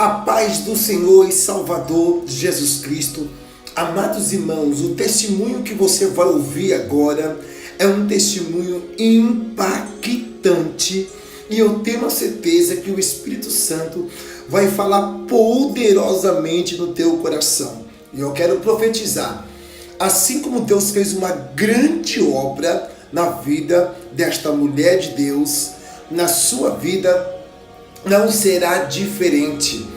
A paz do Senhor e Salvador Jesus Cristo. Amados irmãos, o testemunho que você vai ouvir agora é um testemunho impactante e eu tenho a certeza que o Espírito Santo vai falar poderosamente no teu coração. E eu quero profetizar, assim como Deus fez uma grande obra na vida desta mulher de Deus, na sua vida não será diferente.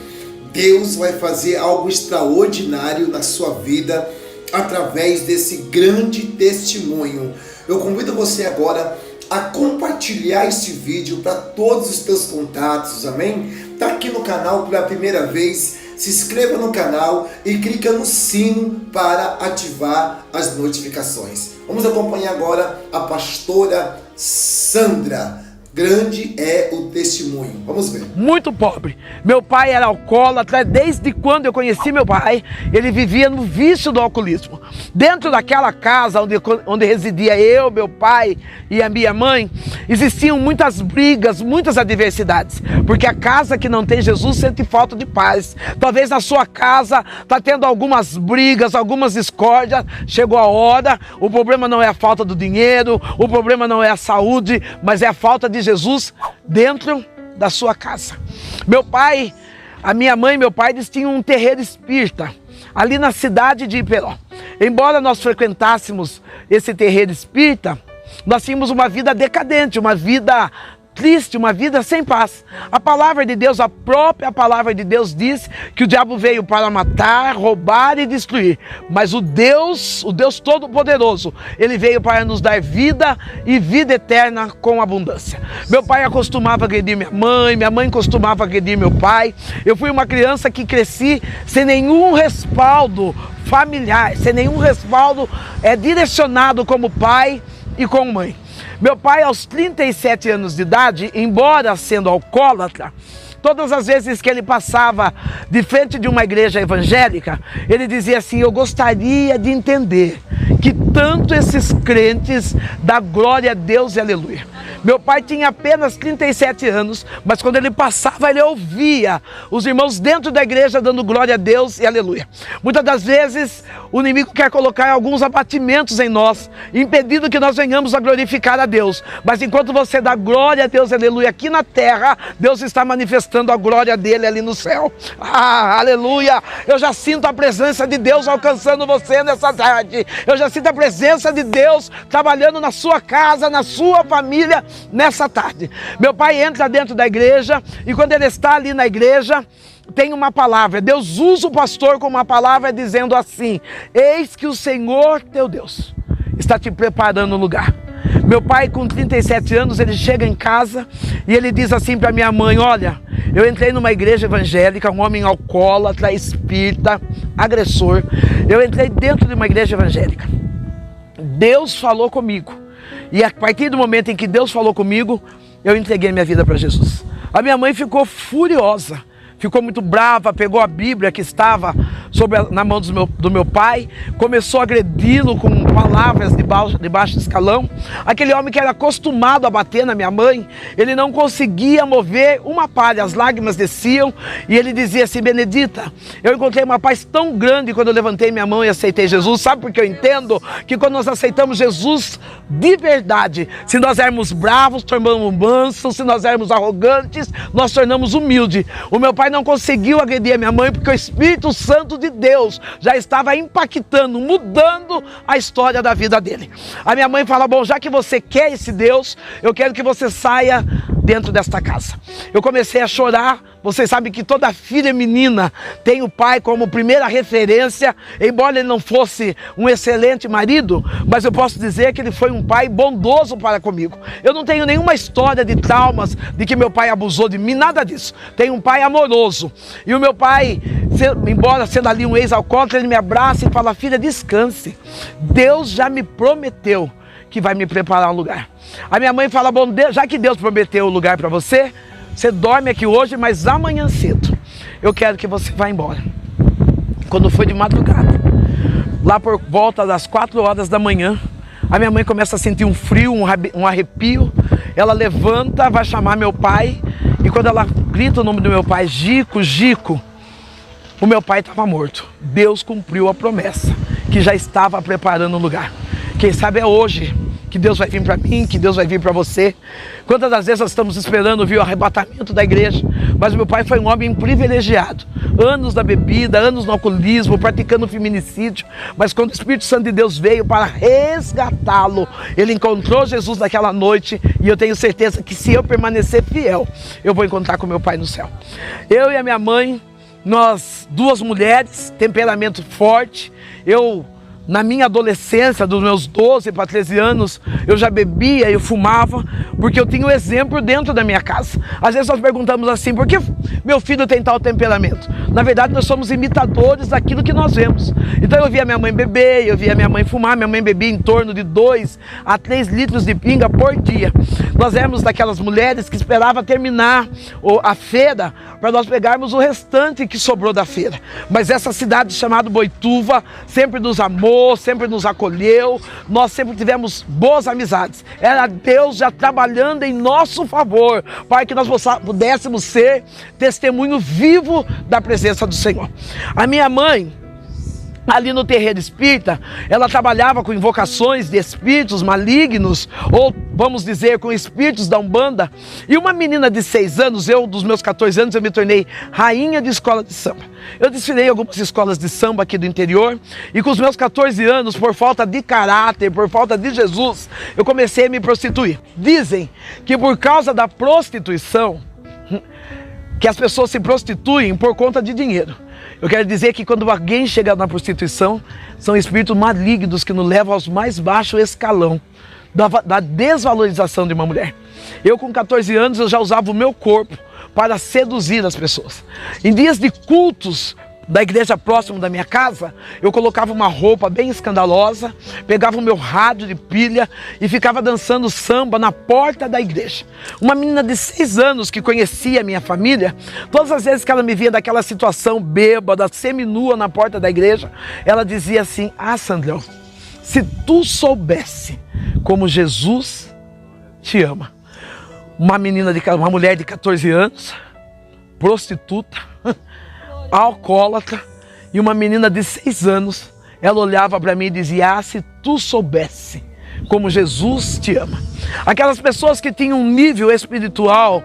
Deus vai fazer algo extraordinário na sua vida através desse grande testemunho. Eu convido você agora a compartilhar esse vídeo para todos os teus contatos, amém? Está aqui no canal pela primeira vez, se inscreva no canal e clica no sino para ativar as notificações. Vamos acompanhar agora a pastora Sandra. Grande é o testemunho. Vamos ver. Muito pobre. Meu pai era alcoólatra. Desde quando eu conheci meu pai, ele vivia no vício do alcoolismo. Dentro daquela casa onde residia eu, meu pai e a minha mãe, existiam muitas brigas, muitas adversidades. Porque a casa que não tem Jesus sente falta de paz. Talvez na sua casa está tendo algumas brigas, algumas discórdias. Chegou a hora, o problema não é a falta do dinheiro, o problema não é a saúde, mas é a falta de Jesus dentro da sua casa. Meu pai, a minha mãe e meu pai, eles tinham um terreiro espírita ali na cidade de Iperó. Embora nós frequentássemos esse terreiro espírita, nós tínhamos uma vida decadente, uma vida triste, uma vida sem paz. A palavra de Deus, a própria palavra de Deus diz que o diabo veio para matar, roubar e destruir. Mas o Deus Todo-Poderoso, ele veio para nos dar vida e vida eterna com abundância. Meu pai costumava agredir minha mãe costumava agredir meu pai. Eu fui uma criança que cresci sem nenhum respaldo familiar, sem nenhum respaldo direcionado como pai e como mãe. Meu pai, aos 37 anos de idade, embora sendo alcoólatra, todas as vezes que ele passava de frente de uma igreja evangélica, ele dizia assim: eu gostaria de entender que tanto esses crentes dão glória a Deus e aleluia. Meu pai tinha apenas 37 anos, mas quando ele passava, ele ouvia os irmãos dentro da igreja dando glória a Deus e aleluia. Muitas das vezes, o inimigo quer colocar alguns abatimentos em nós, impedindo que nós venhamos a glorificar a Deus. Mas enquanto você dá glória a Deus e aleluia aqui na terra, Deus está manifestando a glória dele ali no céu. Ah, aleluia! Eu já sinto a presença de Deus alcançando você nessa tarde. Eu já sinto a presença de Deus trabalhando na sua casa, na sua família, nessa tarde. Meu pai entra dentro da igreja e quando ele está ali na igreja, tem uma palavra. Deus usa o pastor com uma palavra dizendo assim: eis que o Senhor teu Deus está te preparando um lugar. Meu pai, com 37 anos, ele chega em casa e ele diz assim para minha mãe: olha, eu entrei numa igreja evangélica, um homem alcoólatra, espírita, agressor. Eu entrei dentro de uma igreja evangélica. Deus falou comigo. E a partir do momento em que Deus falou comigo, eu entreguei minha vida para Jesus. A minha mãe ficou furiosa, ficou muito brava, pegou a Bíblia que estava na mão do meu pai, começou a agredi-lo com palavras de baixo escalão. Aquele homem que era acostumado a bater na minha mãe, ele não conseguia mover uma palha, as lágrimas desciam e ele dizia assim: Benedita, eu encontrei uma paz tão grande quando eu levantei minha mão e aceitei Jesus. Sabe por que eu entendo? Que quando nós aceitamos Jesus de verdade, se nós éramos bravos, tornamos mansos, se nós éramos arrogantes, nós tornamos humildes. O meu pai não conseguiu agredir a minha mãe porque o Espírito Santo de Deus já estava impactando, mudando a história da vida dele. A minha mãe fala: bom, já que você quer esse Deus, eu quero que você saia dentro desta casa. Eu comecei a chorar. Vocês sabem que toda filha menina tem o pai como primeira referência, embora ele não fosse um excelente marido, mas eu posso dizer que ele foi um pai bondoso para comigo. Eu não tenho nenhuma história de traumas, de que meu pai abusou de mim, nada disso. Tenho um pai amoroso. E o meu pai, embora sendo ali um ex-alcoólatra, ele me abraça e fala: filha, descanse. Deus já me prometeu que vai me preparar um lugar. A minha mãe fala: bom, já que Deus prometeu o lugar para você, você dorme aqui hoje, mas amanhã cedo eu quero que você vá embora. Quando foi de madrugada, lá por volta das 4 horas da manhã, a minha mãe começa a sentir um frio, um arrepio. Ela levanta, vai chamar meu pai, e quando ela grito o nome do meu pai, Gico, Gico, o meu pai estava morto. Deus cumpriu a promessa, que já estava preparando o lugar. Quem sabe é hoje que Deus vai vir para mim, que Deus vai vir para você. Quantas das vezes nós estamos esperando vir o arrebatamento da igreja, mas meu pai foi um homem privilegiado, anos da bebida, anos no alcoolismo, praticando feminicídio, mas quando o Espírito Santo de Deus veio para resgatá-lo, ele encontrou Jesus naquela noite, e eu tenho certeza que se eu permanecer fiel, eu vou encontrar com meu pai no céu. Eu e a minha mãe, nós duas mulheres, temperamento forte. Na minha adolescência, dos meus 12 para 13 anos, eu já bebia, eu fumava, porque eu tinha um exemplo dentro da minha casa. Às vezes nós perguntamos assim, por que meu filho tem tal temperamento? Na verdade, nós somos imitadores daquilo que nós vemos. Então eu via minha mãe beber, eu via minha mãe fumar, minha mãe bebia em torno de 2 a 3 litros de pinga por dia. Nós éramos daquelas mulheres que esperavam terminar a feira, para nós pegarmos o restante que sobrou da feira. Mas essa cidade chamada Boituva sempre nos amou, sempre nos acolheu, nós sempre tivemos boas amizades. Era Deus já trabalhando em nosso favor, para que nós pudéssemos ser testemunho vivo da presença do Senhor. A minha mãe, ali no terreiro espírita, ela trabalhava com invocações de espíritos malignos, ou vamos dizer, com espíritos da Umbanda. E uma menina de 6 anos, dos meus 14 anos, eu me tornei rainha de escola de samba. Eu desfilei em algumas escolas de samba aqui do interior, e com os meus 14 anos, por falta de caráter, por falta de Jesus, eu comecei a me prostituir. Dizem que por causa da prostituição, que as pessoas se prostituem por conta de dinheiro. Eu quero dizer que quando alguém chega na prostituição, são espíritos malignos que nos levam aos mais baixos escalão da desvalorização de uma mulher. Eu com 14 anos, eu já usava o meu corpo para seduzir as pessoas. Em dias de cultos da igreja próxima da minha casa, eu colocava uma roupa bem escandalosa, pegava o meu rádio de pilha e ficava dançando samba na porta da igreja. Uma menina de 6 anos que conhecia a minha família, todas as vezes que ela me via daquela situação bêbada, seminua na porta da igreja, ela dizia assim: ah, Sandrão, se tu soubesse como Jesus te ama. Uma mulher de 14 anos, prostituta, alcoólatra, e uma menina de 6 anos, ela olhava para mim e dizia: ah, se tu soubesse como Jesus te ama. Aquelas pessoas que tinham um nível espiritual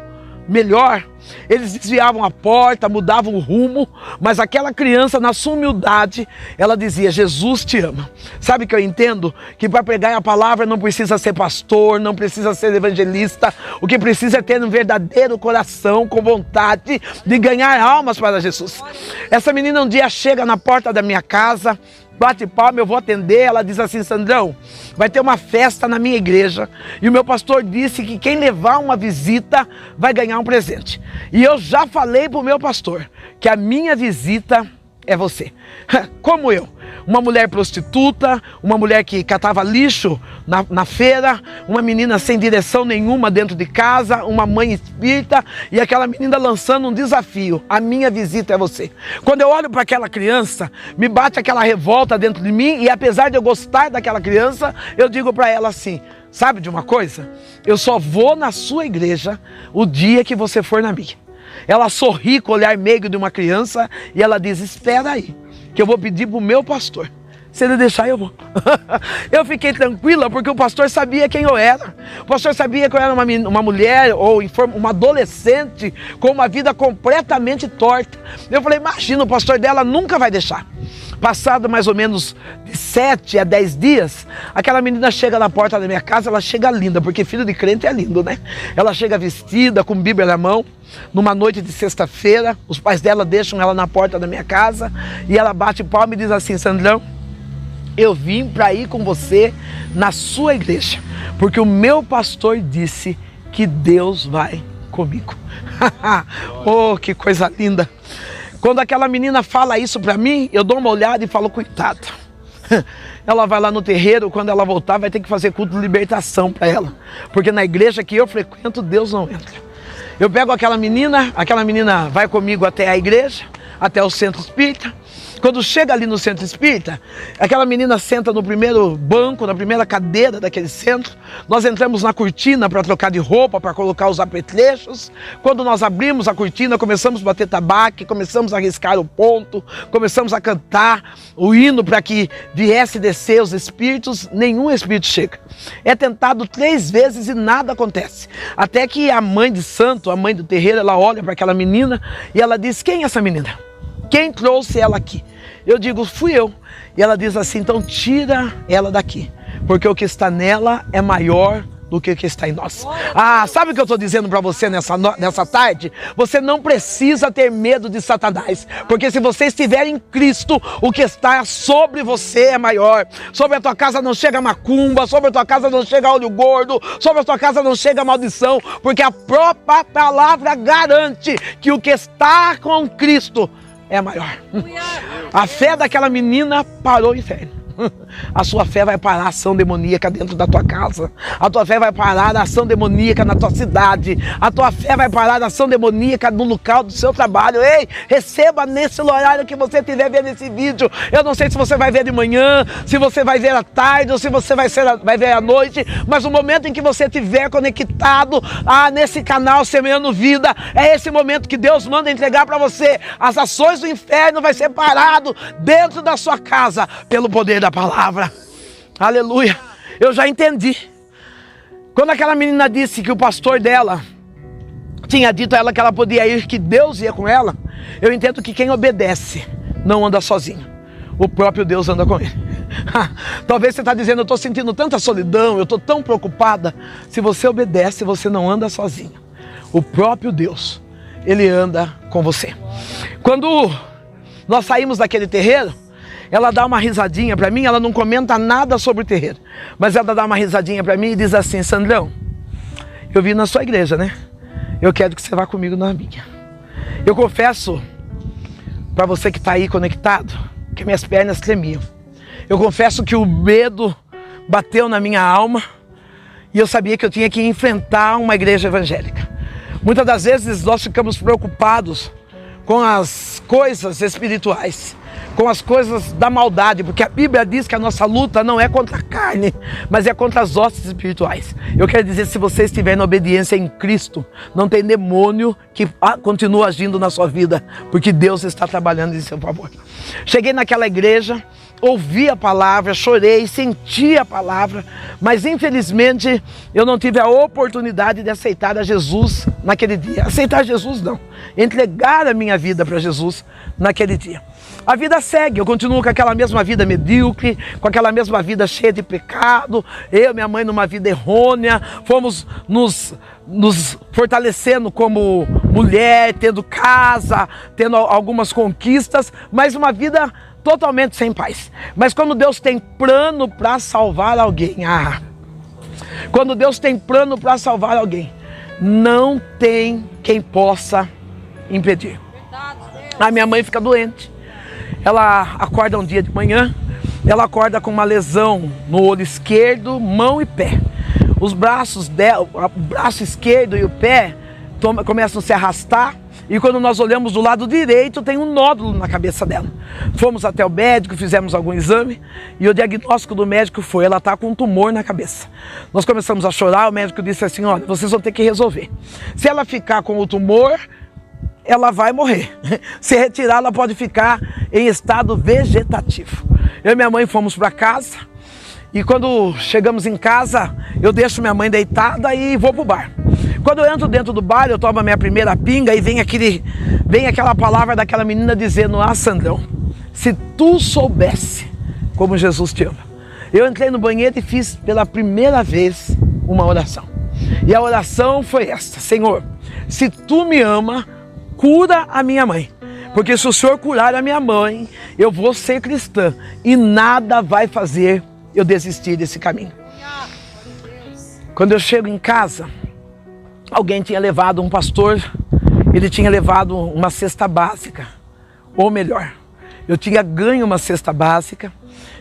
melhor, eles desviavam a porta, mudavam o rumo, mas aquela criança, na sua humildade, ela dizia: Jesus te ama. Sabe que eu entendo? Que para pregar a palavra não precisa ser pastor, não precisa ser evangelista. O que precisa é ter um verdadeiro coração, com vontade de ganhar almas para Jesus. Essa menina um dia chega na porta da minha casa, bate palma, eu vou atender. Ela diz assim: Sandrão, vai ter uma festa na minha igreja e o meu pastor disse que quem levar uma visita vai ganhar um presente. E eu já falei para o meu pastor que a minha visita é você. Como eu, uma mulher prostituta, uma mulher que catava lixo na feira, uma menina sem direção nenhuma dentro de casa, uma mãe espírita, e aquela menina lançando um desafio: a minha visita é você. Quando eu olho para aquela criança, me bate aquela revolta dentro de mim, e apesar de eu gostar daquela criança, eu digo para ela assim: sabe de uma coisa? Eu só vou na sua igreja o dia que você for na minha. Ela sorri com o olhar meigo de uma criança e ela diz: espera aí, que eu vou pedir para o meu pastor. Se ele deixar, eu vou. Eu fiquei tranquila porque o pastor sabia quem eu era. O pastor sabia que eu era uma mulher ou uma adolescente com uma vida completamente torta. Eu falei: imagina, o pastor dela nunca vai deixar. Passado mais ou menos de 7 a 10 dias, aquela menina chega na porta da minha casa. Ela chega linda, porque filho de crente é lindo, né? Ela chega vestida, com Bíblia na mão, numa noite de sexta-feira. Os pais dela deixam ela na porta da minha casa e ela bate palma e diz assim: Sandrão, eu vim para ir com você na sua igreja, porque o meu pastor disse que Deus vai comigo. Oh, que coisa linda! Quando aquela menina fala isso para mim, eu dou uma olhada e falo: coitada. Ela vai lá no terreiro, quando ela voltar vai ter que fazer culto de libertação para ela, porque na igreja que eu frequento, Deus não entra. Eu pego aquela menina vai comigo até a igreja, até o centro espírita. Quando chega ali no centro espírita, aquela menina senta no primeiro banco, na primeira cadeira daquele centro. Nós entramos na cortina para trocar de roupa, para colocar os apetrechos. Quando nós abrimos a cortina, começamos a bater tabaco, começamos a riscar o ponto, começamos a cantar o hino para que viesse descer os espíritos. Nenhum espírito chega. É tentado 3 vezes e nada acontece. Até que a mãe de santo, a mãe do terreiro, ela olha para aquela menina e ela diz: quem é essa menina? Quem trouxe ela aqui? Eu digo: fui eu. E ela diz assim: então tira ela daqui, porque o que está nela é maior do que o que está em nós. Ah, sabe o que eu estou dizendo para você nessa tarde? Você não precisa ter medo de Satanás, porque se você estiver em Cristo, o que está sobre você é maior. Sobre a tua casa não chega macumba, sobre a tua casa não chega olho gordo, sobre a tua casa não chega maldição, porque a própria palavra garante que o que está com Cristo é maior. A fé daquela menina parou o inferno. A sua fé vai parar a ação demoníaca dentro da tua casa. A tua fé vai parar a ação demoníaca na tua cidade. A tua fé vai parar a ação demoníaca no local do seu trabalho. Ei, receba nesse horário que você estiver vendo esse vídeo. Eu não sei se você vai ver de manhã, se você vai ver à tarde ou se você vai ver à noite, mas o momento em que você estiver conectado nesse canal Semeando Vida, é esse momento que Deus manda entregar para você. As ações do inferno vai ser parado dentro da sua casa pelo poder da palavra. Aleluia. Eu já entendi. Quando aquela menina disse que o pastor dela tinha dito a ela que ela podia ir, que Deus ia com ela, eu entendo que quem obedece não anda sozinho. O próprio Deus anda com ele. Talvez você está dizendo: eu estou sentindo tanta solidão, eu estou tão preocupada. Se você obedece, você não anda sozinho. O próprio Deus, ele anda com você. Quando nós saímos daquele terreiro, ela dá uma risadinha para mim, ela não comenta nada sobre o terreiro, mas ela dá uma risadinha para mim e diz assim: Sandrão, eu vim na sua igreja, né? Eu quero que você vá comigo na minha. Eu confesso para você que está aí conectado, que minhas pernas tremiam. Eu confesso que o medo bateu na minha alma e eu sabia que eu tinha que enfrentar uma igreja evangélica. Muitas das vezes nós ficamos preocupados com as coisas espirituais, com as coisas da maldade, porque a Bíblia diz que a nossa luta não é contra a carne, mas é contra as hostes espirituais. Eu quero dizer, se você estiver na obediência em Cristo, não tem demônio que continue agindo na sua vida, porque Deus está trabalhando em seu favor. Cheguei naquela igreja, ouvi a palavra, chorei, senti a palavra, mas infelizmente eu não tive a oportunidade de aceitar a Jesus naquele dia. Aceitar Jesus não, entregar a minha vida para Jesus naquele dia. A vida segue, eu continuo com aquela mesma vida medíocre, com aquela mesma vida cheia de pecado. Eu e minha mãe numa vida errônea, fomos nos fortalecendo como mulher, tendo casa, tendo algumas conquistas, mas uma vida totalmente sem paz. Mas quando Deus tem plano para salvar alguém, quando Deus tem plano para salvar alguém, não tem quem possa impedir. A minha mãe fica doente. Ela acorda um dia de manhã, ela acorda com uma lesão no olho esquerdo, mão e pé. Os braços dela, o braço esquerdo e o pé começam a se arrastar. E quando nós olhamos do lado direito, tem um nódulo na cabeça dela. Fomos até o médico, fizemos algum exame e o diagnóstico do médico foi: ela está com um tumor na cabeça. Nós começamos a chorar, o médico disse assim: olha, vocês vão ter que resolver. Se ela ficar com o tumor, ela vai morrer. Se retirar, ela pode ficar em estado vegetativo. Eu e minha mãe fomos para casa e quando chegamos em casa, eu deixo minha mãe deitada e vou para o bar. Quando eu entro dentro do bar, eu tomo a minha primeira pinga e vem aquela palavra daquela menina dizendo: Sandrão, se tu soubesse como Jesus te ama. Eu entrei no banheiro e fiz pela primeira vez uma oração. E a oração foi esta: Senhor, se tu me ama, cura a minha mãe. Porque se o Senhor curar a minha mãe, eu vou ser cristã e nada vai fazer eu desistir desse caminho. Quando eu chego em casa, alguém tinha levado, um pastor, ele tinha levado uma cesta básica. Ou melhor, eu tinha ganho uma cesta básica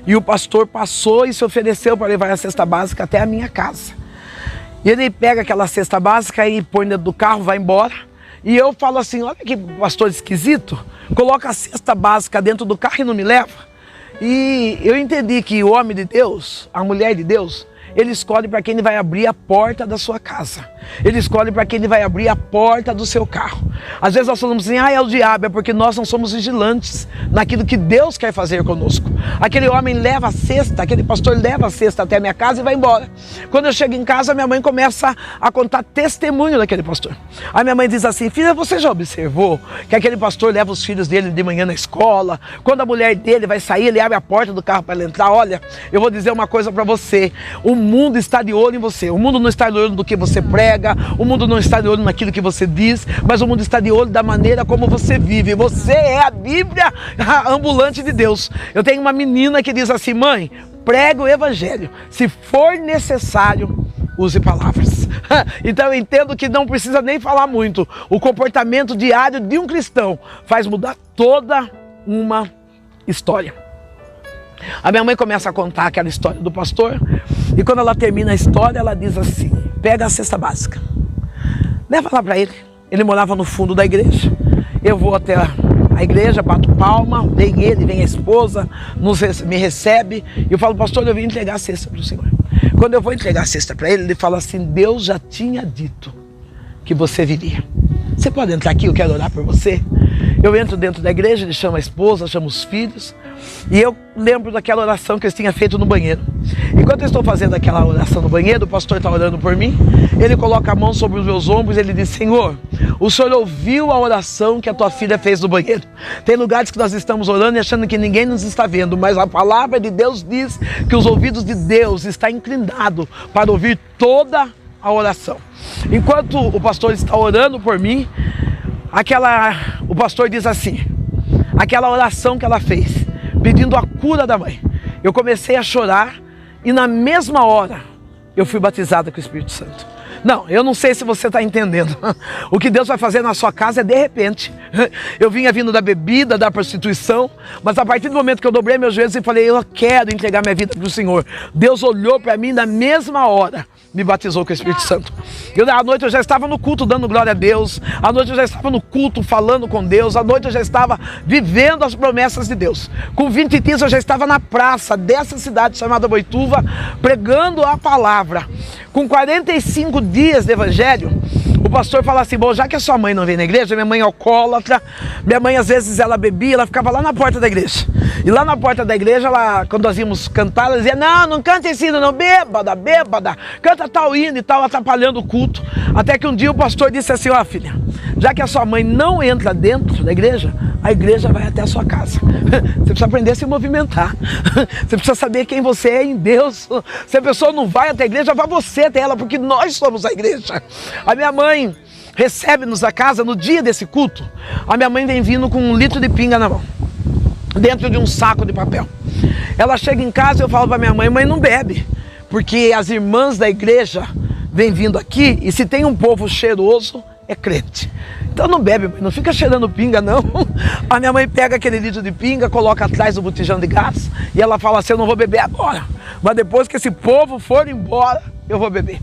e o pastor passou e se ofereceu para levar a cesta básica até a minha casa. E ele pega aquela cesta básica e põe dentro do carro, vai embora. E eu falo assim, olha que pastor esquisito, coloca a cesta básica dentro do carro e não me leva. E eu entendi que o homem de Deus, a mulher de Deus, ele escolhe para quem ele vai abrir a porta da sua casa. Ele escolhe para quem ele vai abrir a porta do seu carro. Às vezes nós falamos assim, é o diabo, é porque nós não somos vigilantes naquilo que Deus quer fazer conosco. Aquele homem leva a cesta, aquele pastor leva a cesta até a minha casa e vai embora. Quando eu chego em casa, minha mãe começa a contar testemunho daquele pastor. A minha mãe diz assim, filha, você já observou que aquele pastor leva os filhos dele de manhã na escola? Quando a mulher dele vai sair, ele abre a porta do carro para ela entrar. Olha, eu vou dizer uma coisa para você, o mundo está de olho em você. O mundo não está de olho no que você prega, o mundo não está de olho naquilo que você diz, mas o mundo está de olho da maneira como você vive. Você é a Bíblia ambulante de Deus. Eu tenho uma menina que diz assim, mãe, prega o evangelho. Se for necessário, use palavras. Então eu entendo que não precisa nem falar muito. O comportamento diário de um cristão faz mudar toda uma história. A minha mãe começa a contar aquela história do pastor, e quando ela termina a história, ela diz assim, pega a cesta básica, leva lá para ele. Ele morava no fundo da igreja. Eu vou até a igreja, bato palma, vem ele, vem a esposa, me recebe, e eu falo, pastor, eu vim entregar a cesta para o senhor. Quando eu vou entregar a cesta para ele, ele fala assim, Deus já tinha dito que você viria. Você pode entrar aqui, eu quero orar por você. Eu entro dentro da igreja, ele chama a esposa, chama os filhos, e eu lembro daquela oração que eu tinha feito no banheiro. Enquanto eu estou fazendo aquela oração no banheiro, o pastor está orando por mim, ele coloca a mão sobre os meus ombros e ele diz, Senhor, o Senhor ouviu a oração que a tua filha fez no banheiro. Tem lugares que nós estamos orando e achando que ninguém nos está vendo, mas a palavra de Deus diz que os ouvidos de Deus estão inclinados para ouvir toda a oração. Enquanto o pastor está orando por mim, o pastor diz assim, aquela oração que ela fez, pedindo a cura da mãe, eu comecei a chorar e na mesma hora eu fui batizada com o Espírito Santo. Não, eu não sei se você está entendendo. O que Deus vai fazer na sua casa é de repente. Eu vinha vindo da bebida, da prostituição, mas a partir do momento que eu dobrei meus joelhos e falei, eu quero entregar minha vida para o Senhor, Deus olhou para mim na mesma hora, me batizou com o Espírito Santo. À noite eu já estava no culto dando glória a Deus, à noite eu já estava no culto falando com Deus, à noite eu já estava vivendo as promessas de Deus. Com 20 dias eu já estava na praça dessa cidade chamada Boituva, pregando a palavra. Com 45 dias de evangelho, o pastor fala assim, bom, já que a sua mãe não vem na igreja, minha mãe é alcoólatra, minha mãe às vezes ela bebia, ela ficava lá na porta da igreja. E lá na porta da igreja, quando nós íamos cantar, ela dizia, não cante esse hino não, bêbada, canta tal hino e tal, atrapalhando o culto. Até que um dia o pastor disse assim, ó filha, já que a sua mãe não entra dentro da igreja, a igreja vai até a sua casa. Você precisa aprender a se movimentar. Você precisa saber quem você é em Deus. Se a pessoa não vai até a igreja, vá você até ela, porque nós somos a igreja. A minha mãe recebe-nos a casa no dia desse culto. A minha mãe vem vindo com 1 litro de pinga na mão, dentro de um saco de papel. Ela chega em casa e eu falo para minha mãe, mãe, não bebe, porque as irmãs da igreja vêm vindo aqui e se tem um povo cheiroso, é crente. Então não bebe, não fica cheirando pinga não. A minha mãe pega aquele litro de pinga, coloca atrás do botijão de gás e ela fala assim, eu não vou beber agora, mas depois que esse povo for embora, eu vou beber.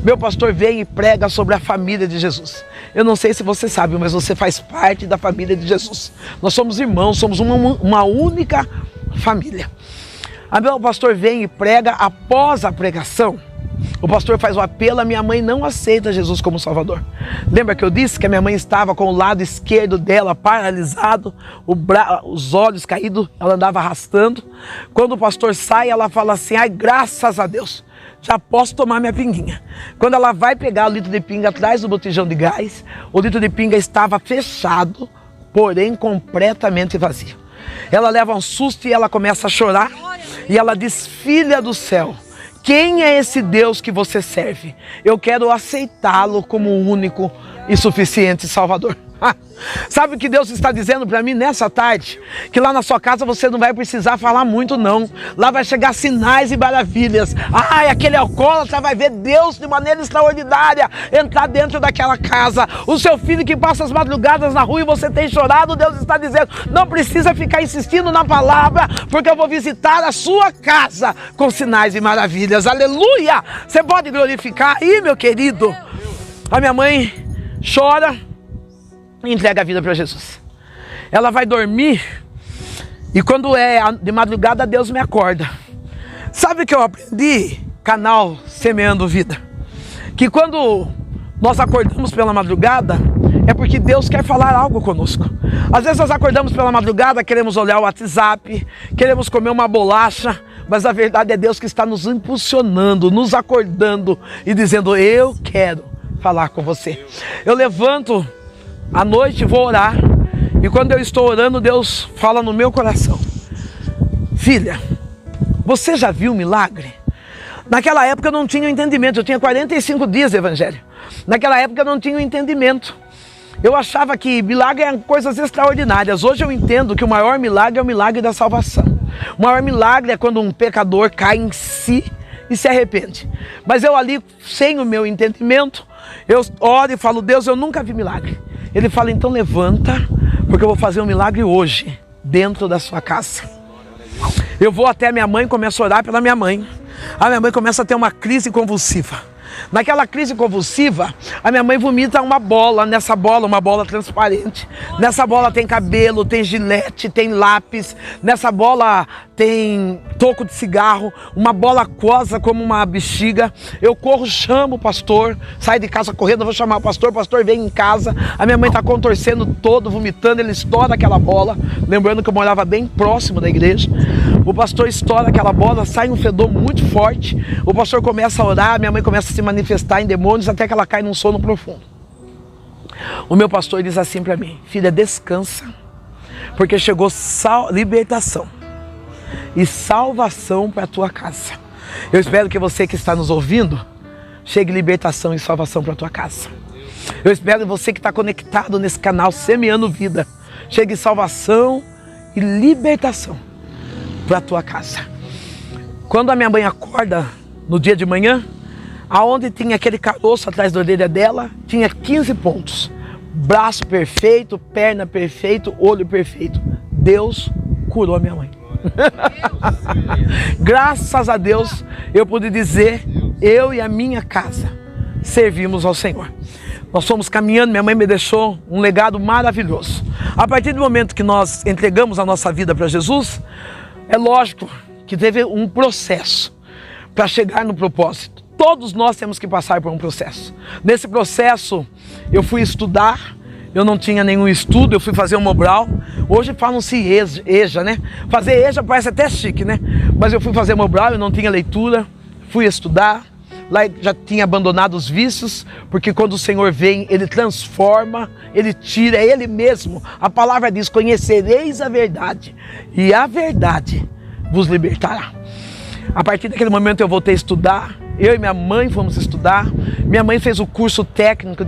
Meu pastor vem e prega sobre a família de Jesus. Eu não sei se você sabe, mas você faz parte da família de Jesus. Nós somos irmãos, somos uma única família. Meu pastor vem e prega. Após a pregação, o pastor faz o apelo, a minha mãe não aceita Jesus como Salvador. Lembra que eu disse que a minha mãe estava com o lado esquerdo dela paralisado, os olhos caídos, ela andava arrastando. Quando o pastor sai, ela fala assim, ai, graças a Deus, já posso tomar minha pinguinha. Quando ela vai pegar o litro de pinga atrás do botijão de gás, o litro de pinga estava fechado, porém completamente vazio. Ela leva um susto e ela começa a chorar, e ela diz, filha do céu, quem é esse Deus que você serve? Eu quero aceitá-lo como o único e suficiente Salvador. Sabe o que Deus está dizendo para mim nessa tarde? Que lá na sua casa você não vai precisar falar muito não. Lá vai chegar sinais e maravilhas. Ai, aquele alcoólatra vai ver Deus de maneira extraordinária entrar dentro daquela casa. O seu filho que passa as madrugadas na rua e você tem chorado, Deus está dizendo, não precisa ficar insistindo na palavra, porque eu vou visitar a sua casa com sinais e maravilhas. Aleluia! Você pode glorificar aí, meu querido? A minha mãe chora. e entrega a vida para Jesus. Ela vai dormir e quando é de madrugada, Deus me acorda. Sabe o que eu aprendi? Canal Semeando Vida. Que quando nós acordamos pela madrugada, é porque Deus quer falar algo conosco. Às vezes nós acordamos pela madrugada, queremos olhar o WhatsApp, queremos comer uma bolacha, mas a verdade é Deus que está nos impulsionando, nos acordando e dizendo, eu quero falar com você. Eu levanto à noite, vou orar, e quando eu estou orando, Deus fala no meu coração, filha, você já viu milagre? Naquela época eu não tinha entendimento, eu tinha 45 dias de evangelho. Naquela época eu não tinha entendimento. Eu achava que milagre eram coisas extraordinárias. Hoje eu entendo que o maior milagre é o milagre da salvação. O maior milagre é quando um pecador cai em si e se arrepende. Mas eu ali, sem o meu entendimento, eu oro e falo, Deus, eu nunca vi milagre. Ele fala, então levanta, porque eu vou fazer um milagre hoje, dentro da sua casa. Eu vou até a minha mãe, começo a orar pela minha mãe. A minha mãe começa a ter uma crise convulsiva. Naquela crise convulsiva, a minha mãe vomita uma bola, nessa bola, uma bola transparente. Nessa bola tem cabelo, tem gilete, tem lápis. Nessa bola tem toco de cigarro, uma bola aquosa como uma bexiga. Eu corro, chamo o pastor, saio de casa correndo, vou chamar o pastor vem em casa. A minha mãe está contorcendo todo, vomitando, ele estoura aquela bola. Lembrando que eu morava bem próximo da igreja. O pastor estoura aquela bola, sai um fedor muito forte. O pastor começa a orar, minha mãe começa a se manifestar em demônios até que ela cai num sono profundo. O meu pastor diz assim para mim, filha, descansa, porque chegou libertação e salvação para a tua casa. Eu espero que você que está nos ouvindo, chegue libertação e salvação para a tua casa. Eu espero que você que está conectado nesse canal Semeando Vida, chegue salvação e libertação para a tua casa. Quando a minha mãe acorda no dia de manhã, aonde tinha aquele caroço atrás da orelha dela, tinha 15 pontos. Braço perfeito, perna perfeito, olho perfeito. Deus curou a minha mãe. Graças a Deus, eu pude dizer, eu e a minha casa servimos ao Senhor. Nós fomos caminhando, minha mãe me deixou um legado maravilhoso. A partir do momento que nós entregamos a nossa vida para Jesus, é lógico que teve um processo para chegar no propósito. Todos nós temos que passar por um processo. Nesse processo, eu fui estudar, eu não tinha nenhum estudo, eu fui fazer um Mobral. Hoje falam-se EJA, né? Fazer EJA parece até chique, né? Mas eu fui fazer Mobral, eu não tinha leitura, fui estudar. Lá já tinha abandonado os vícios, porque quando o Senhor vem, Ele transforma, Ele tira, é Ele mesmo. A palavra diz, conhecereis a verdade, e a verdade vos libertará. A partir daquele momento eu voltei a estudar, eu e minha mãe fomos estudar. Minha mãe fez o curso técnico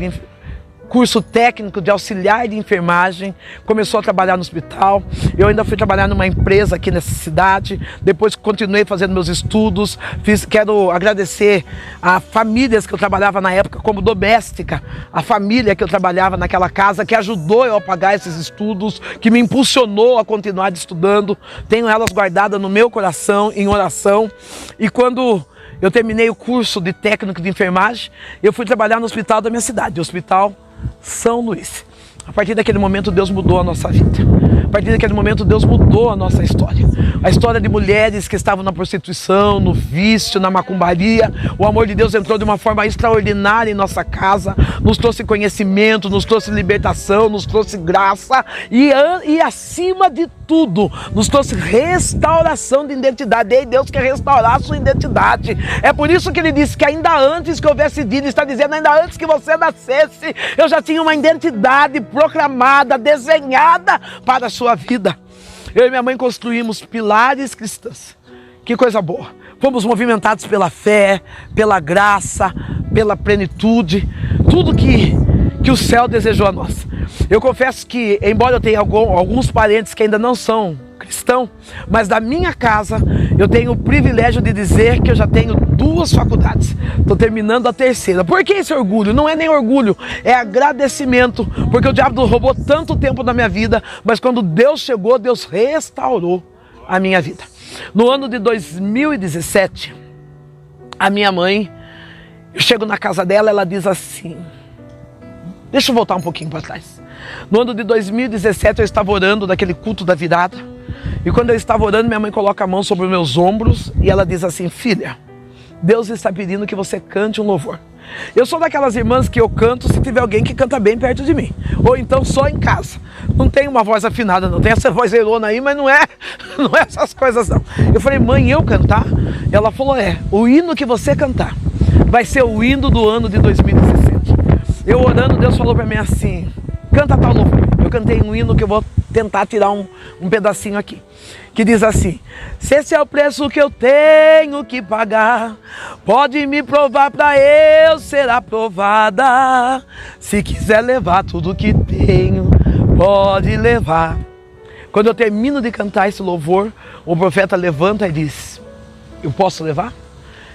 de auxiliar de enfermagem, começou a trabalhar no hospital. Eu ainda fui trabalhar numa empresa aqui nessa cidade, depois continuei fazendo meus estudos. Quero agradecer a famílias que eu trabalhava na época como doméstica, a família que eu trabalhava naquela casa, que ajudou eu a pagar esses estudos, que me impulsionou a continuar estudando. Tenho elas guardadas no meu coração, em oração. E quando eu terminei o curso de técnico de enfermagem, eu fui trabalhar no hospital da minha cidade, o Hospital São Luís. A partir daquele momento Deus mudou a nossa vida. A partir daquele momento Deus mudou a nossa história. A história de mulheres que estavam na prostituição, no vício, na macumbaria. O amor de Deus entrou de uma forma extraordinária em nossa casa. Nos trouxe conhecimento, nos trouxe libertação, nos trouxe graça. E acima de tudo, nos trouxe restauração de identidade. E Deus quer restaurar a sua identidade. É por isso que Ele disse que ainda antes que houvesse vida, Ele está dizendo, ainda antes que você nascesse, eu já tinha uma identidade proclamada, desenhada para a sua vida. Eu e minha mãe construímos pilares cristãos. Que coisa boa. Fomos movimentados pela fé, pela graça, pela plenitude, tudo que o céu desejou a nós. Eu confesso que, embora eu tenha alguns parentes que ainda não são cristãos, mas da minha casa eu tenho o privilégio de dizer que eu já tenho 2 faculdades. Estou terminando a 3ª. Por que esse orgulho? Não é nem orgulho, é agradecimento, porque o diabo roubou tanto tempo da minha vida, mas quando Deus chegou, Deus restaurou a minha vida. No ano de 2017, a minha mãe, eu chego na casa dela, ela diz assim, deixa eu voltar um pouquinho para trás. No ano de 2017 eu estava orando naquele culto da virada. E quando eu estava orando, minha mãe coloca a mão sobre os meus ombros e ela diz assim: filha, Deus está pedindo que você cante um louvor. Eu sou daquelas irmãs que eu canto se tiver alguém que canta bem perto de mim. Ou então só em casa. Não tem uma voz afinada, não tem essa voz erona aí, mas não é essas coisas não. Eu falei: mãe, eu cantar? Ela falou: o hino que você cantar vai ser o hino do ano de 2017. Eu orando, Deus falou para mim assim: canta tal louvor. Eu cantei um hino que eu vou tentar tirar um pedacinho aqui, que diz assim: se esse é o preço que eu tenho que pagar, pode me provar para eu ser aprovada. Se quiser levar tudo que tenho, pode levar. Quando eu termino de cantar esse louvor, o profeta levanta e diz: eu posso levar?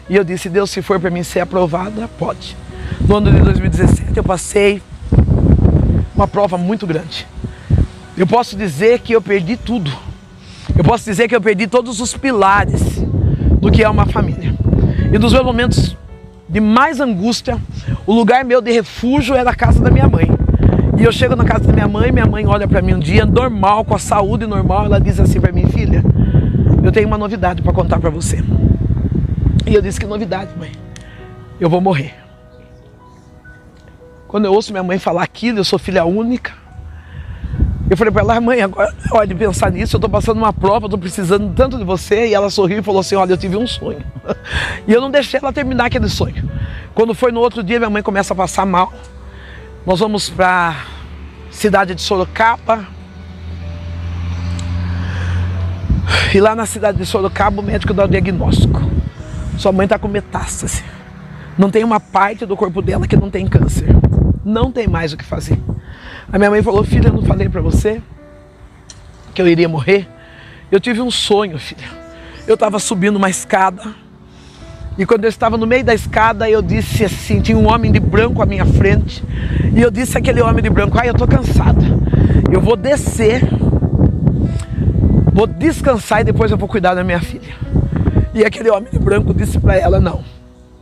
E eu disse: Deus, se for para mim ser aprovada, pode. No ano de 2017 eu passei uma prova muito grande. Eu posso dizer que eu perdi tudo. Eu posso dizer que eu perdi todos os pilares do que é uma família. E nos meus momentos de mais angústia, o lugar meu de refúgio era a casa da minha mãe. E eu chego na casa da minha mãe olha para mim um dia normal, com a saúde normal, ela diz assim para mim: filha, eu tenho uma novidade para contar para você. E eu disse: que novidade, mãe? Eu vou morrer. Quando eu ouço minha mãe falar aquilo, eu sou filha única. Eu falei para ela: mãe, agora é hora de pensar nisso, eu estou passando uma prova, estou precisando tanto de você. E ela sorriu e falou assim: olha, eu tive um sonho. E eu não deixei ela terminar aquele sonho. Quando foi no outro dia, minha mãe começa a passar mal. Nós vamos para a cidade de Sorocaba. E lá na cidade de Sorocaba, o médico dá o diagnóstico: sua mãe está com metástase. Não tem uma parte do corpo dela que não tem câncer. Não tem mais o que fazer. A minha mãe falou: filha, eu não falei para você que eu iria morrer? Eu tive um sonho, filha. Eu estava subindo uma escada. E quando eu estava no meio da escada, eu disse assim, tinha um homem de branco à minha frente. E eu disse àquele homem de branco: eu estou cansada. Eu vou descer, vou descansar e depois eu vou cuidar da minha filha. E aquele homem de branco disse para ela: não,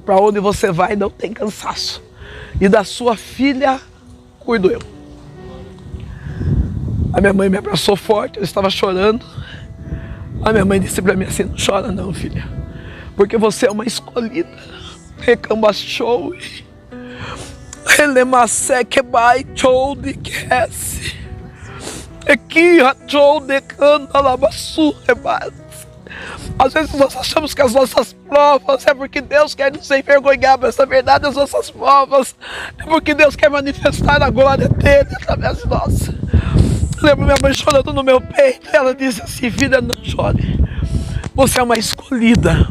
para onde você vai não tem cansaço. E da sua filha cuido eu. A minha mãe me abraçou forte, eu estava chorando. A minha mãe disse para mim assim: não chora não, filha, porque você é uma escolhida. Recambachou, Relemassec bai chou de quesse. Aqui rachou de canta labassu rebate. Às vezes nós achamos que as nossas provas é porque Deus quer nos envergonhar, mas na verdade as nossas provas é porque Deus quer manifestar a glória dele através de nós. Lembro minha mãe chorando no meu peito, ela disse assim: filha, não chore, você é uma escolhida,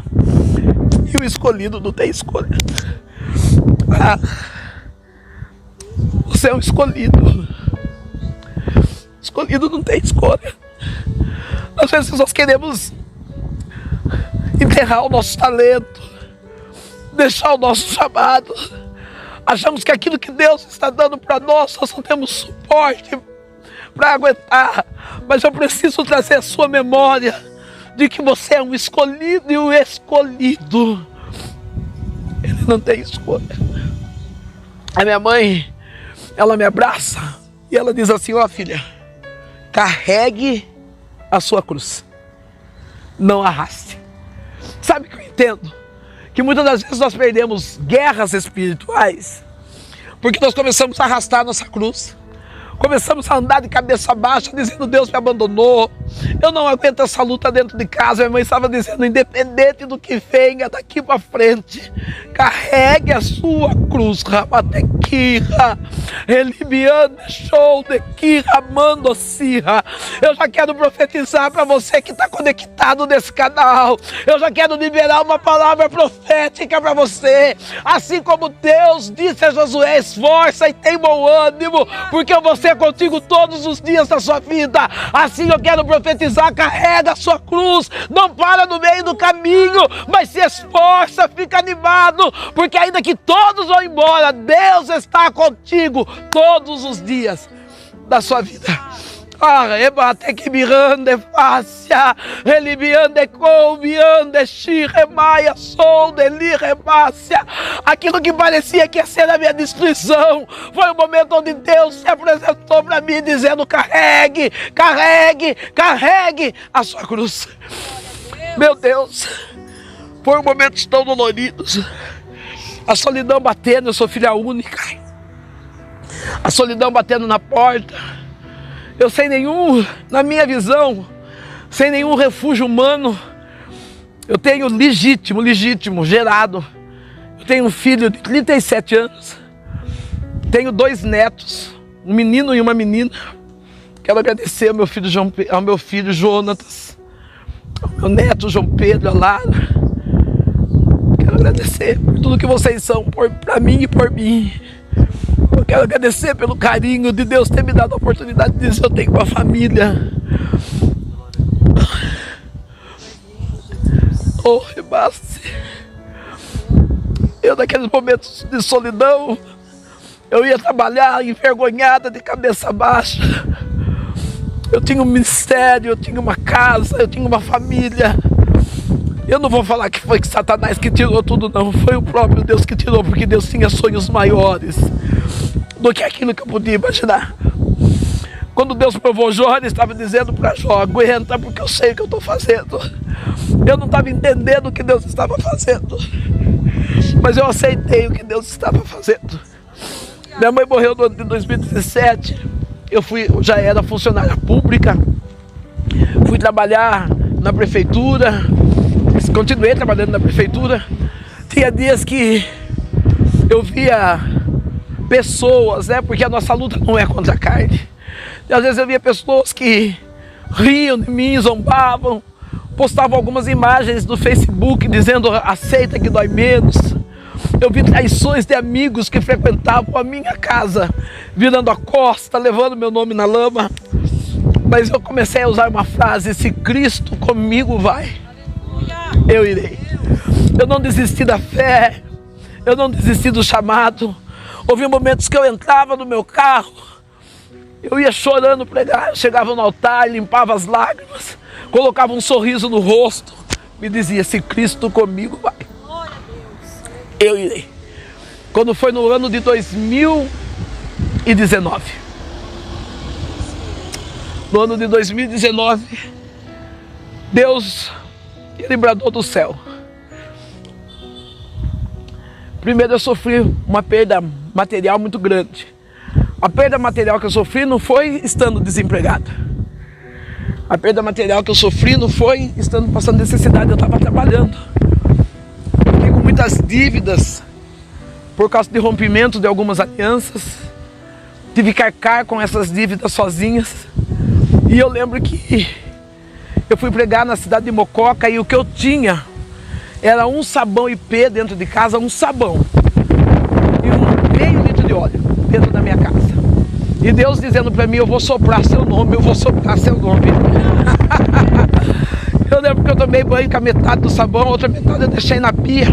e o escolhido não tem escolha. Você é um escolhido, escolhido não tem escolha. Às vezes nós queremos enterrar o nosso talento, deixar o nosso chamado. Achamos que aquilo que Deus está dando para nós, nós não temos suporte para aguentar. Mas eu preciso trazer a sua memória de que você é um escolhido, e o escolhido, ele não tem escolha. A minha mãe, ela me abraça e ela diz assim: ó filha, carregue a sua cruz, não arraste. Sabe o que eu entendo? Que muitas das vezes nós perdemos guerras espirituais porque nós começamos a arrastar a nossa cruz. Começamos a andar de cabeça baixa, dizendo: Deus me abandonou, eu não aguento essa luta dentro de casa. Minha mãe estava dizendo: independente do que venha daqui para frente, carregue a sua cruz. Eu já quero profetizar para você que está conectado nesse canal. Eu já quero liberar uma palavra profética para você. Assim como Deus disse a Josué: esforça e tem bom ânimo, porque eu vou ser contigo todos os dias da sua vida. Assim eu quero profetizar: carrega a sua cruz, não para no meio do caminho, mas se esforça, fica animado, porque ainda que todos vão embora, Deus está contigo todos os dias da sua vida. Arrebate que mirande fácia, relibiande coubiande xiremaia, sou deli remácia. Aquilo que parecia que ia ser a minha destruição, foi o momento onde Deus se apresentou para mim dizendo: carregue, carregue, carregue a sua cruz. Meu Deus, foram momentos tão doloridos. A solidão batendo, eu sou filha única. A solidão batendo na porta. Eu sem nenhum, na minha visão, sem nenhum refúgio humano. Eu tenho legítimo, gerado. Eu tenho um filho de 37 anos. Tenho 2 netos, um menino e uma menina. Quero agradecer ao meu filho Jonatas, ao meu neto João Pedro, a Lara. Quero agradecer por tudo que vocês são para mim e por mim. Eu quero agradecer pelo carinho de Deus ter me dado a oportunidade de dizer: eu tenho uma família. Oh, rebaste. Eu, naqueles momentos de solidão, eu ia trabalhar envergonhada, de cabeça baixa. Eu tinha um ministério, eu tinha uma casa, eu tinha uma família. Eu não vou falar que foi que Satanás que tirou tudo, não. Foi o próprio Deus que tirou, porque Deus tinha sonhos maiores do que aquilo que eu podia imaginar. Quando Deus provou Jó, Ele estava dizendo para Jó: aguenta, porque eu sei o que eu estou fazendo. Eu não estava entendendo o que Deus estava fazendo, mas eu aceitei o que Deus estava fazendo. Minha mãe morreu no ano de 2017. Eu já era funcionária pública. Fui trabalhar na prefeitura. Continuei trabalhando na prefeitura. Tinha dias que eu via pessoas, né? Porque a nossa luta não é contra a carne. E às vezes eu via pessoas que riam de mim, zombavam, postavam algumas imagens no Facebook dizendo: aceita que dói menos. Eu vi traições de amigos que frequentavam a minha casa, virando a costa, levando meu nome na lama. Mas eu comecei a usar uma frase: se Cristo comigo vai, eu irei. Eu não desisti da fé, eu não desisti do chamado. Houve momentos que eu entrava no meu carro, eu ia chorando pregar, eu chegava no altar, limpava as lágrimas, colocava um sorriso no rosto, me dizia: se Cristo comigo vai, eu irei. Quando foi no ano de 2019, no ano de 2019, Deus, Ele bradou do céu. Primeiro eu sofri uma perda material muito grande. A perda material que eu sofri não foi estando desempregado. A perda material que eu sofri não foi estando passando necessidade, eu estava trabalhando. Eu fiquei com muitas dívidas por causa de rompimento de algumas alianças. Tive que arcar com essas dívidas sozinhas. E eu lembro que eu fui pregar na cidade de Mococa e o que eu tinha era um sabão IP dentro de casa, um sabão e meio litro de óleo dentro da minha casa. E Deus dizendo para mim: eu vou soprar seu nome, eu vou soprar seu nome. Eu lembro que eu tomei banho com a metade do sabão, a outra metade eu deixei na pia.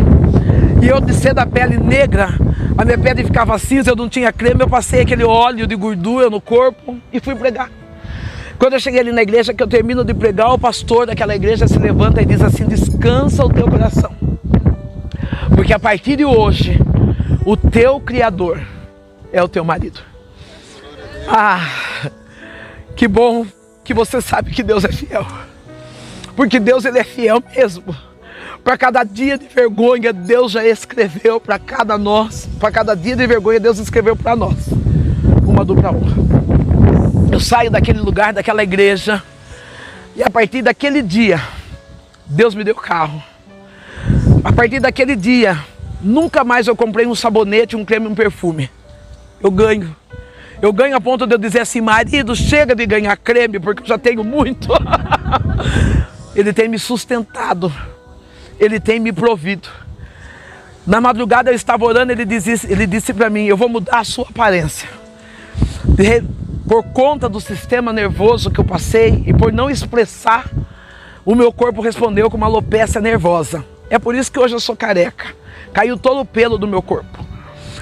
E eu, de ser da pele negra, a minha pele ficava cinza, eu não tinha creme, eu passei aquele óleo de gordura no corpo e fui pregar. Quando eu cheguei ali na igreja, que eu termino de pregar, o pastor daquela igreja se levanta e diz assim: descansa o teu coração, porque a partir de hoje, o teu Criador é o teu marido. Ah, que bom que você sabe que Deus é fiel, porque Deus, Ele é fiel mesmo. Para cada dia de vergonha, Deus já escreveu para cada dia de vergonha, Deus escreveu para nós uma dupla honra. Eu saio daquele lugar, daquela igreja, e a partir daquele dia, Deus me deu carro. A partir daquele dia, nunca mais eu comprei um sabonete, um creme, um perfume. Eu ganho a ponto de eu dizer assim: marido, chega de ganhar creme, porque eu já tenho muito. Ele tem me sustentado, Ele tem me provido. Na madrugada eu estava orando, ele disse para mim: eu vou mudar a sua aparência. Por conta do sistema nervoso que eu passei e por não expressar, o meu corpo respondeu com uma alopecia nervosa. É por isso que hoje eu sou careca. Caiu todo o pelo do meu corpo.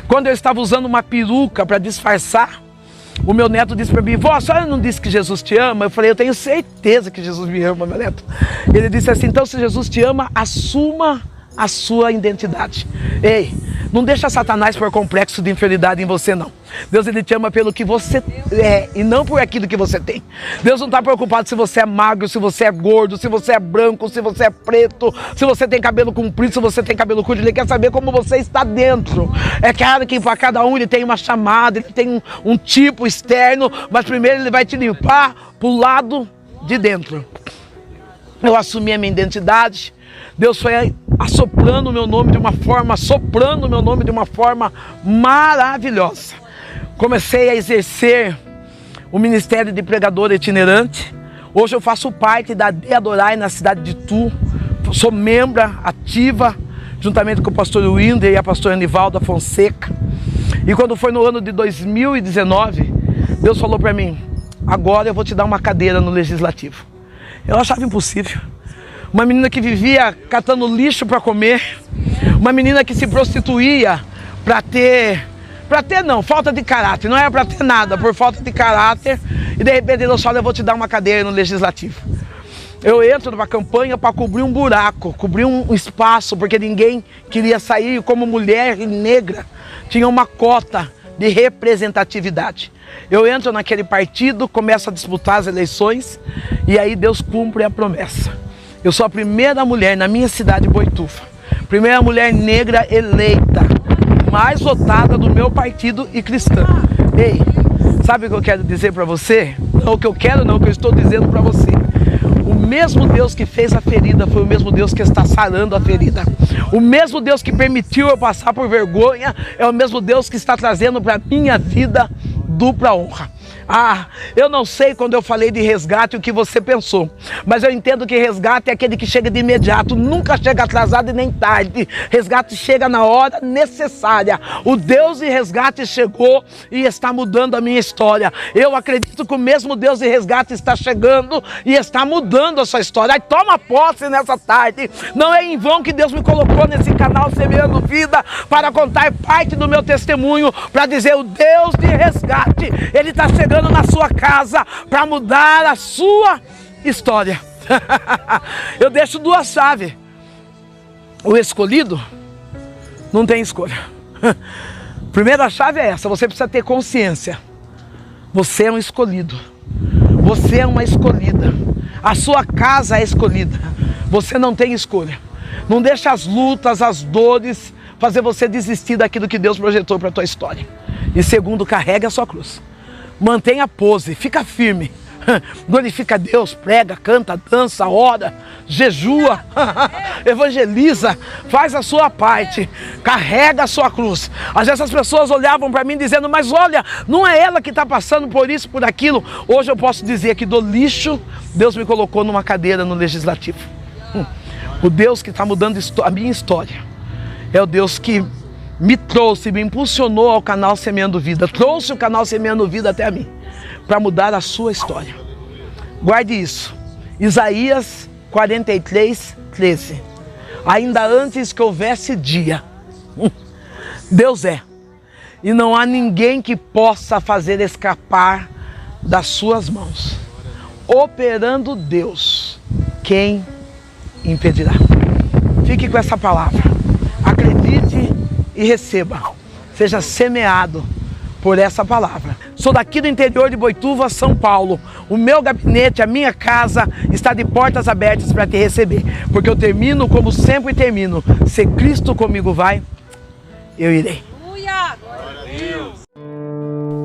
Quando eu estava usando uma peruca para disfarçar, O meu neto disse para mim: vó, a senhora não disse que Jesus te ama? Eu falei: eu tenho certeza que Jesus me ama, meu neto. Ele disse assim: então se Jesus te ama, assuma a sua identidade. Ei, não deixa Satanás pôr complexo de inferioridade em você, não. Deus, ele te ama pelo que você é e não por aquilo que você tem. Deus não está preocupado se você é magro, se você é gordo, se você é branco, se você é preto, se você tem cabelo comprido, se você tem cabelo curto. Ele quer saber como você está dentro. É claro que para cada um ele tem uma chamada, ele tem um tipo externo, mas primeiro ele vai te limpar para o lado de dentro. Eu assumi a minha identidade. Deus foi assoprando o meu nome de uma forma, soprando o meu nome de uma forma maravilhosa. Comecei a exercer o ministério de pregador itinerante. Hoje eu faço parte da De Adorai na cidade de Itu. Sou membro ativa, juntamente com o pastor Winder e a pastora Anivalda Fonseca. E quando foi no ano de 2019, Deus falou para mim: agora eu vou te dar uma cadeira no Legislativo. Eu achava impossível. Uma menina que vivia catando lixo para comer, uma menina que se prostituía falta de caráter, não era para ter nada, por falta de caráter, e de repente Deus fala: eu vou te dar uma cadeira no Legislativo. Eu entro numa campanha para cobrir um buraco, cobrir um espaço, porque ninguém queria sair, e como mulher negra tinha uma cota de representatividade. Eu entro naquele partido, começo a disputar as eleições, e aí Deus cumpre a promessa. Eu sou a primeira mulher na minha cidade, Boituva, primeira mulher negra eleita, mais votada do meu partido e cristã. Ei, sabe o que eu quero dizer para você? Não o que eu quero, não, o que eu estou dizendo para você. O mesmo Deus que fez a ferida foi o mesmo Deus que está sarando a ferida. O mesmo Deus que permitiu eu passar por vergonha é o mesmo Deus que está trazendo para minha vida dupla honra. Ah, eu não sei quando eu falei de resgate o que você pensou, mas eu entendo que resgate é aquele que chega de imediato, nunca chega atrasado e nem tarde. Resgate chega na hora necessária. O Deus de resgate chegou e está mudando a minha história. Eu acredito que o mesmo Deus de resgate está chegando e está mudando a sua história. Aí toma posse nessa tarde. Não é em vão que Deus me colocou nesse canal Semeando Vida para contar parte do meu testemunho, para dizer: o Deus de resgate, ele está chegando na sua casa para mudar a sua história. Eu deixo duas chaves. O escolhido não tem escolha. Primeira chave é essa: você precisa ter consciência. Você é um escolhido. Você é uma escolhida. A sua casa é escolhida. Você não tem escolha. Não deixe as lutas, as dores fazer você desistir daquilo que Deus projetou para a tua história. E segundo, carregue a sua cruz. Mantenha a pose, fica firme. Glorifica a Deus, prega, canta, dança, ora, jejua, evangeliza, faz a sua parte, carrega a sua cruz. Às vezes as pessoas olhavam para mim dizendo: mas olha, não é ela que está passando por isso, por aquilo. Hoje eu posso dizer que do lixo, Deus me colocou numa cadeira no Legislativo. O Deus que está mudando a minha história é o Deus que me trouxe, me impulsionou ao canal Semeando Vida, trouxe o canal Semeando Vida até a mim, para mudar a sua história. Guarde isso. Isaías 43:13. Ainda antes que houvesse dia, Deus é, e não há ninguém que possa fazer escapar das suas mãos. Operando Deus, quem impedirá? Fique com essa palavra. Acredite e receba. Seja semeado por essa palavra. Sou daqui do interior de Boituva, São Paulo. O meu gabinete, a minha casa está de portas abertas para te receber. Porque eu termino como sempre termino. Se Cristo comigo vai, eu irei.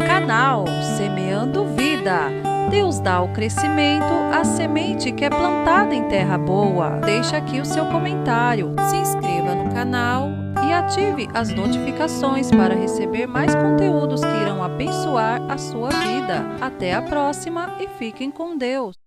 Canal Semeando Vida. Deus dá o crescimento à semente que é plantada em terra boa. Deixa aqui o seu comentário. Se inscreva no canal e ative as notificações para receber mais conteúdos que irão abençoar a sua vida. Até a próxima e fiquem com Deus.